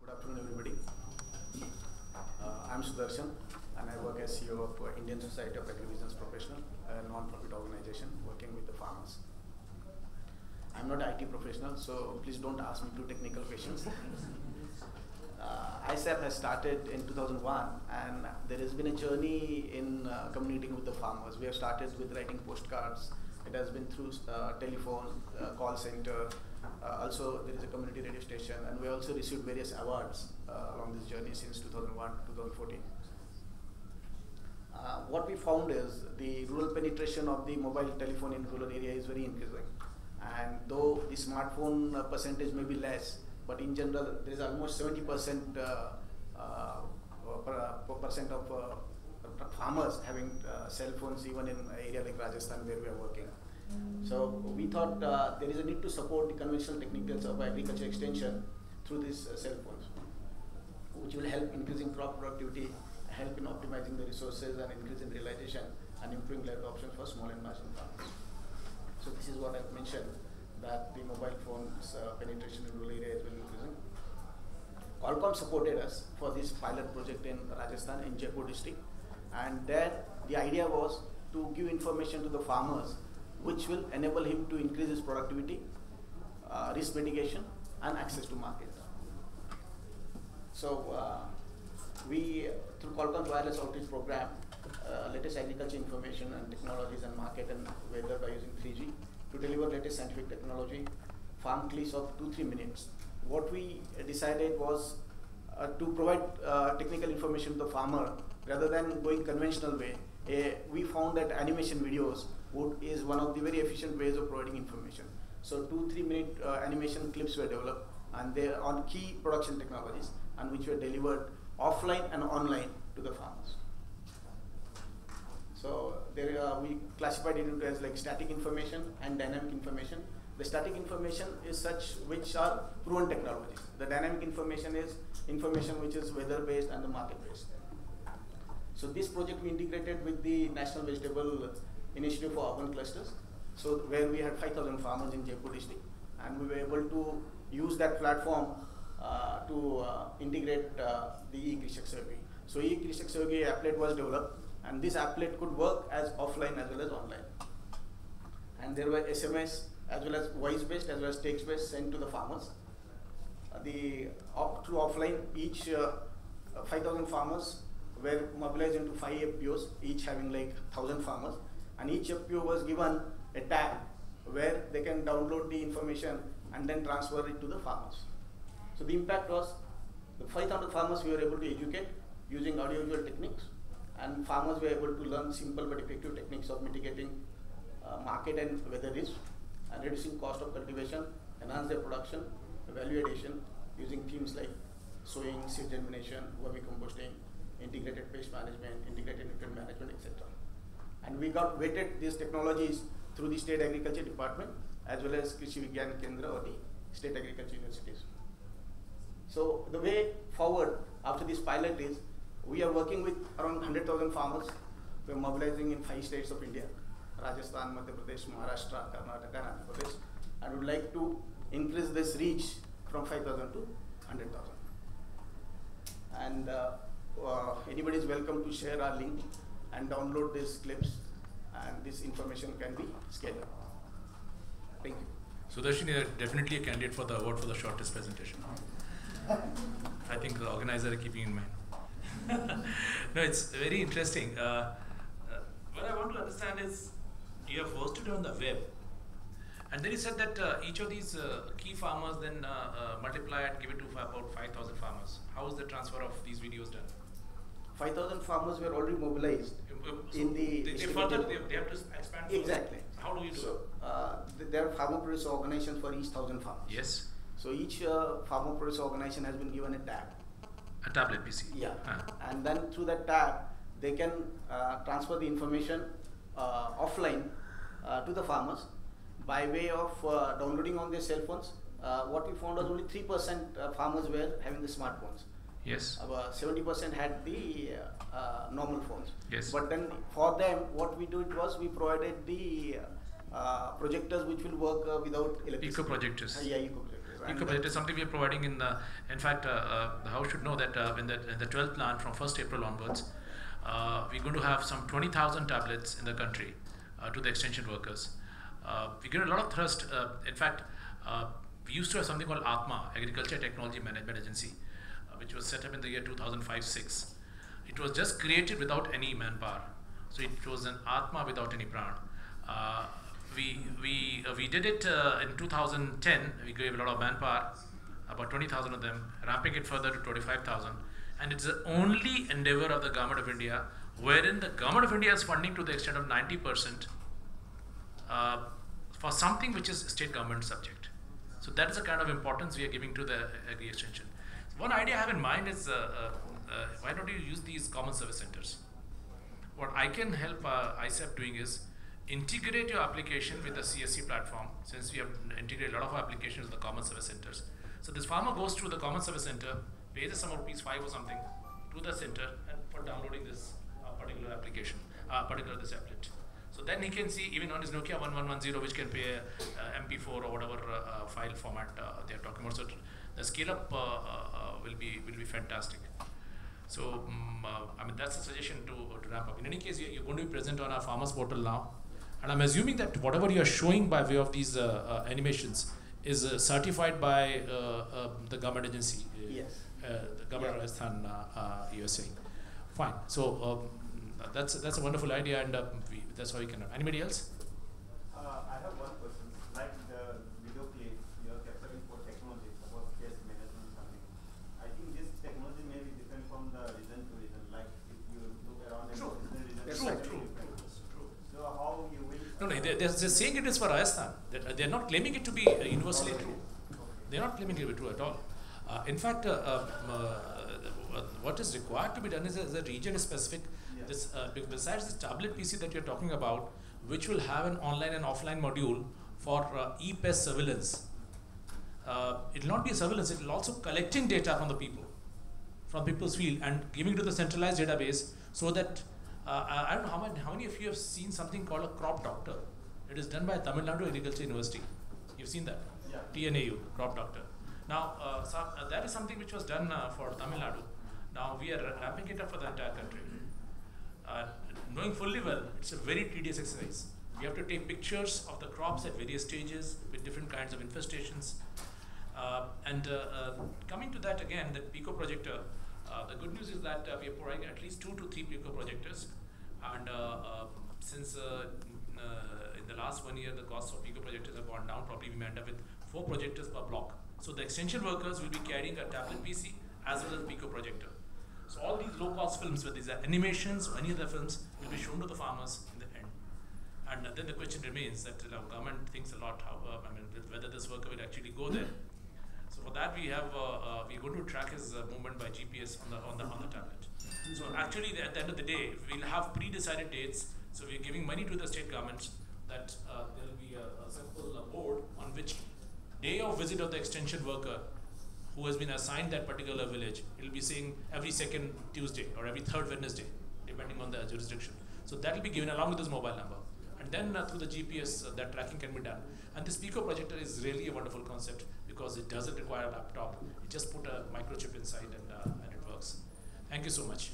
Good afternoon, everybody. I'm Sudarshan, and I work as CEO of Indian Society of Agribusiness Professionals, a non-profit organization working with the farmers. I'm not an IT professional, so please don't ask me too technical questions. ISAP has started in 2001, and there has been a journey in communicating with the farmers. We have started with writing postcards. It has been through telephone, call center. Also, there is a community radio station, and we also received various awards along this journey since 2001 to 2014. What we found is the rural penetration of the mobile telephone in rural area is very increasing. And though the smartphone percentage may be less, but in general, there is almost 70% percent of farmers having cell phones, even in an area like Rajasthan where we are working. So we thought there is a need to support the conventional techniques of agriculture extension through these cell phones, which will help increasing crop productivity, help in optimizing the resources and increasing realization and improving life options for small and marginal farmers. So this is what I've mentioned, that the mobile phones penetration in rural area is very increasing. Qualcomm supported us for this pilot project in Rajasthan, in Jaipur district, and there the idea was to give information to the farmers which will enable him to increase his productivity, risk mitigation, and access to market. So we, through Qualcomm's wireless outreach program, latest agriculture information and technologies and market and weather by using 3G to deliver latest scientific technology, farm clips of 2-3 minutes. What we decided was to provide technical information to the farmer rather than going conventional way. We found that animation videos is one of the very efficient ways of providing information. So 2-3 minute animation clips were developed, and they are on key production technologies, and which were delivered offline and online to the farmers. So there we classified it into as like static information and dynamic information. The static information is such which are proven technologies. The dynamic information is information which is weather based and the market based. So this project we integrated with the National Vegetable Initiative for Urban Clusters. So where we had 5,000 farmers in Jaipur district, and we were able to use that platform to integrate the e-KrishaSahyogi. So e-KrishaSahyogi applet was developed, and this applet could work as offline as well as online. And there were SMS as well as voice based as well as text based sent to the farmers. Through offline, each 5,000 farmers were mobilized into 5 FPOs, each having like 1,000 farmers, and each FPO was given a tab where they can download the information and then transfer it to the farmers. So the impact was the 5,000 farmers we were able to educate using audiovisual techniques, and farmers were able to learn simple but effective techniques of mitigating market and weather risk, and reducing cost of cultivation, enhance their production, value addition using themes like sowing, seed germination, vermicomposting, integrated pest management, integrated nutrient management, etc. And we got vetted these technologies through the State Agriculture Department as well as Krishi Vigyan Kendra or the State Agriculture Universities. So the way forward after this pilot is we are working with around 100,000 farmers. We are mobilizing in 5 states of India: Rajasthan, Madhya Pradesh, Maharashtra, Karnataka, and Andhra Pradesh, and would like to increase this reach from 5,000 to 100,000. And anybody is welcome to share our link and download these clips, and this information can be scaled up. Thank you. Sudarshan, you are definitely a candidate for the award for the shortest presentation. I think the organizer are keeping in mind. No, it's very interesting. What I want to understand is you have hosted it on the web, and then you said that each of these key farmers then multiply and give it to about 5,000 farmers. How is the transfer of these videos done? 5,000 farmers were already mobilized in the. They have to expand. Exactly. How do you do it? So there are farmer producer organizations for each 1,000 farmers. Yes. So each farmer producer organization has been given a tab. A tablet PC. Yeah. And then through that tab, they can transfer the information offline to the farmers by way of downloading on their cell phones. What we found was only 3% farmers were having the smartphones. Yes. About 70% had the normal phones. Yes. But then for them, what we did was we provided the projectors which will work without electricity. Eco projectors. Yeah, eco projectors. And It is something we are providing in fact, the house should know that in the 12th plan from 1st April onwards, we're going to have some 20,000 tablets in the country to the extension workers. We get a lot of thrust. In fact, we used to have something called ATMA, Agriculture Technology Management Agency, which was set up in the year 2005-06. It was just created without any manpower. So it was an Atma without any pran. We did it in 2010. We gave a lot of manpower, about 20,000 of them, ramping it further to 25,000. And it's the only endeavor of the Government of India wherein the Government of India is funding to the extent of 90% for something which is state government subject. So that is the kind of importance we are giving to the agri extension. One idea I have in mind is why don't you use these common service centers? What I can help ISAP doing is integrate your application with the CSC platform, since we have integrated a lot of our applications with the common service centers. So this farmer goes to the common service center, pays some rupees 5 or something to the center and for downloading this particular application, this applet. So then he can see even on his Nokia 1110, which can pay MP4 or whatever file format they are talking about. So the scale up will be fantastic. So I mean that's a suggestion to ramp up. In any case, you're going to be present on our farmers portal now, and I'm assuming that whatever you are showing by way of these animations is certified by the government agency. Yes. The government of Rajasthan, you are saying. Fine. So that's a wonderful idea, and that's how we can. Anybody else? I have one question. Like the video clip, you are capturing for technology about case management something. I think this technology may be different from the region to region. Like if you look around in the region, True. So how you will? No, they're saying it is for Rajasthan. They're not claiming it to be universally true. They're not claiming it to be true at all. In fact, what is required to be done is a region-specific. This, besides this tablet PC that you're talking about, which will have an online and offline module for e-pest surveillance. It will not be a surveillance, it will also collecting data from the people, from people's field, and giving to the centralized database, so that, I don't know how many of you have seen something called a crop doctor. It is done by Tamil Nadu Agriculture University. You've seen that? Yeah. TNAU, crop doctor. Now, that is something which was done for Tamil Nadu. Now we are ramping it up for the entire country. Knowing fully well, it's a very tedious exercise. We have to take pictures of the crops at various stages with different kinds of infestations. Coming to that again, that Pico projector, the good news is that we are providing at least 2 to 3 Pico projectors. And since in the last 1 year, the cost of Pico projectors have gone down, probably we may end up with 4 projectors per block. So the extension workers will be carrying a tablet PC as well as Pico projector. So all these low-cost films, whether these are animations or any other films, will be shown to the farmers in the end. And then the question remains that government thinks a lot how whether this worker will actually go there. So for that we have we're going to track his movement by GPS on the tablet. So actually at the end of the day we'll have pre-decided dates. So we're giving money to the state governments that there will be a simple board on which day of visit of the extension worker who has been assigned that particular village, it will be saying every 2nd Tuesday or every 3rd Wednesday, depending on the jurisdiction. So that will be given along with his mobile number. And then through the GPS, that tracking can be done. And this Pico projector is really a wonderful concept because it doesn't require a laptop. You just put a microchip inside and it works. Thank you so much.